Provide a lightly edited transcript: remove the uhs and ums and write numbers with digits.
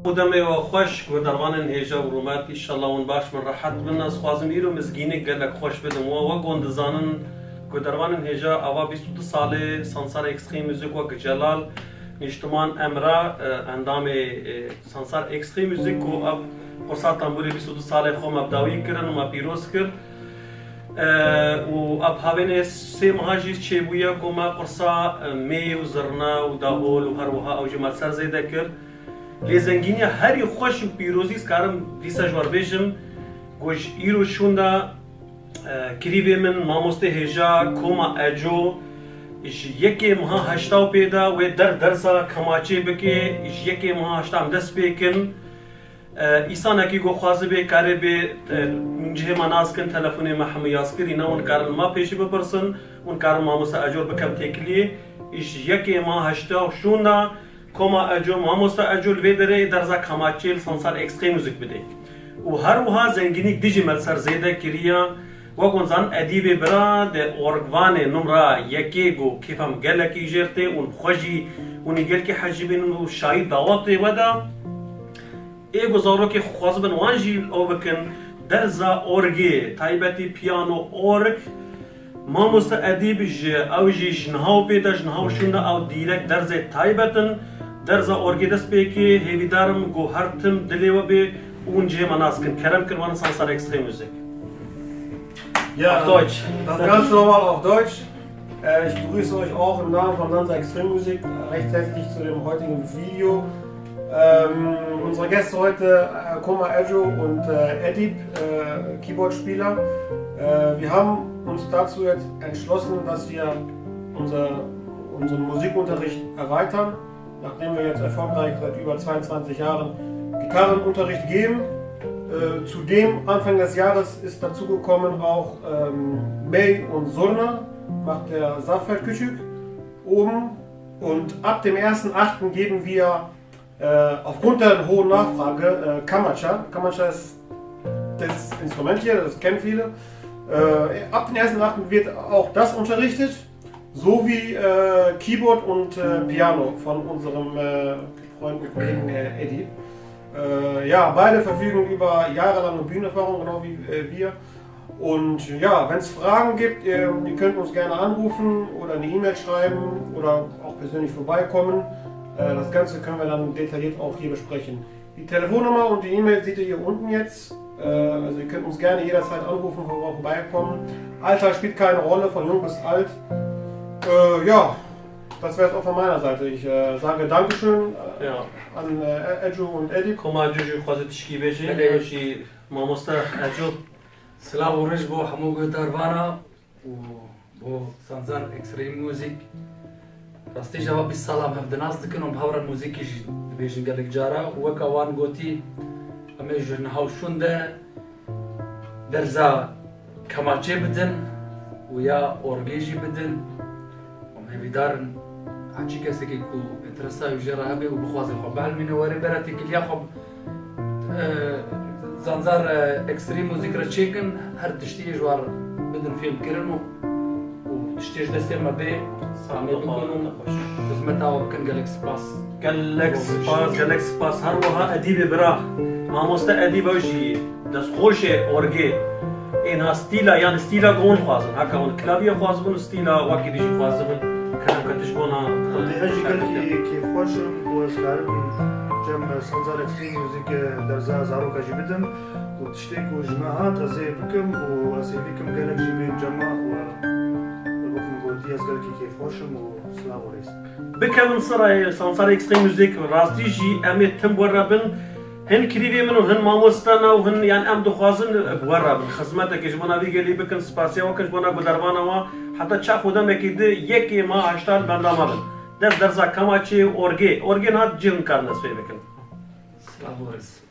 خودم و خوش و دروان هیجا و رومات ایشالله اون باش من راحت بن از خوازم ایرو مزگینی گلک خوش بدم و گوند زانن که دروان هیجا آوا 22 ساله سانسار اکستریم موزیک و جلال نشتمان امرا اندام سانسار اکستریم موزیک و اب قرصات تنبوری 22 ساله خو مبداوی کردن و ما پیروز کرد و اب هاوین سه مهاجی چه بویا که ما قرصا می و زرنا و داول و هر وها او جمال سر زیده کرد لزنگینی هری خوش و پیروزی سکارم دیسا جوار بیجم گوش ایرو شوندا کریوی من ماموسته هجا کوما اجو ایش یکی مها هشتاو پیدا و درسا کماچه بکه ایش یکی مها هشتام دست بیکن ایسان اکی گو خوازه بی کاره بی منجه مناز کن تلفونی محمد یاسکری نه اون کارن ما پیشی بپرسن اون کارن ماموسته اجور بکم تکلی ایش یکی مها هشتاو شوندا کوما اجو ماموستا اجول ویدره درزا کماچیل سانسار اکستریم موزیک بده و هر وها زنگینی دیجی ملسر زیده کریا و گونزان ادیب برا ده اورگوان نمرا یکی گو کیفم گلکی جرته اون خوشی اونی گل که حجبین و شاید دعوت ودا ای گزارو که خواست بن وانجیل او بکن درزا اورگی تایبتی پیانو اورگ ماموستا ادیب او جی جنهاو پیدا جنهاو شونه او دیرک درز تایبتن درزا اورگی دست بیکی هیویدارم گو هرتم دلیو بی اونجه مناس کن کرم کرمان سانسار اکستریم موزیک. Ja, auf Deutsch. Das ganz normal auf Deutsch. Ich begrüße euch auch im Namen von Sansa Extremmusik recht herzlich zu dem heutigen Video. Unsere Gäste heute Koma Ejo und Edip, Keyboardspieler. Wir haben uns dazu jetzt entschlossen, dass wir unseren Musikunterricht erweitern, nachdem wir jetzt erfolgreich seit über 22 Jahren Gitarrenunterricht geben. Zudem Anfang des Jahres ist dazugekommen auch May und Surna, macht der Zafer Küçük oben, und ab dem 1.8. geben wir aufgrund der hohen Nachfrage Kamacha. Kamacha ist das Instrument hier, das kennen viele. Ab dem 1.8. wird auch das unterrichtet, sowie Keyboard und Piano von unserem Freund und Kollegen Edip. Ja, beide verfügen über jahrelange Bühnenerfahrung, genau wie wir. Und ja, wenn es Fragen gibt, ihr könnt uns gerne anrufen oder eine E-Mail schreiben oder auch persönlich vorbeikommen. Das Ganze können wir dann detailliert auch hier besprechen. Die Telefonnummer und die E-Mail seht ihr hier unten jetzt. Also ihr könnt uns gerne jederzeit anrufen, vorbeikommen. Alter spielt keine Rolle, von jung bis alt. Ja, das wäre es auch von meiner Seite. Ich sage Dankeschön an Ejo und Edip. Koma Ejo خوازه تشکی بیشه شی ماموستا اجو سلام و رج بو همو گوتاروانا و بو سانزار اکستریم موزیک راستی جواب السلام هفدناس دکن و بهور الموزیکی بیشن گلک جارا و وکوان گوتی امیج نهاوشون ده درزا کماچه بدن و یا اورگیجی بدن و مهویدارن هرچی کسی که کو انترستا و جرا هبه و بخوازه خب بعلمینه وری براتی کلیا خب زانزار اکستریم موزیک را چیکن هر تشتی جوار بدن فیلم کرن و تشتیش دستی ما بی سامی بکنم خدمتا و بکن گلکس پاس گلکس پاس هر وها ادیب برا ماموستا ادیب اوجی دست خوش اورگی اینها ستیلا یعنی ستیلا گون خوازن هکا اون کلاویه خوازن و ستیلا واکی دیجی خوازن کنم کتش بونا Die Hajikal ki خوشم و اسکارم جم سانزار اکستریم موزیک در زارو کجی بدم و تشتی کو جماعت ازی بکم و ازی بکم گلک جیبین جماع و بکم گوتی از گلکی کی خوشم و سلام وريس. بکم سرای سانسار اکستریم موزیک راستی جی امی تم برابن هن کریوی منو هن ماموستانا و هن یعنی ام دخوازن برابن خدمتا که جمانا بیگلی بکن سپاسیا و کش بنا گدروانا و حتی چا خودم اکید یکی ما هشتال بنداما بن درزا کماچی اورگی نه جن کار نسبی بکن. سلام وريس.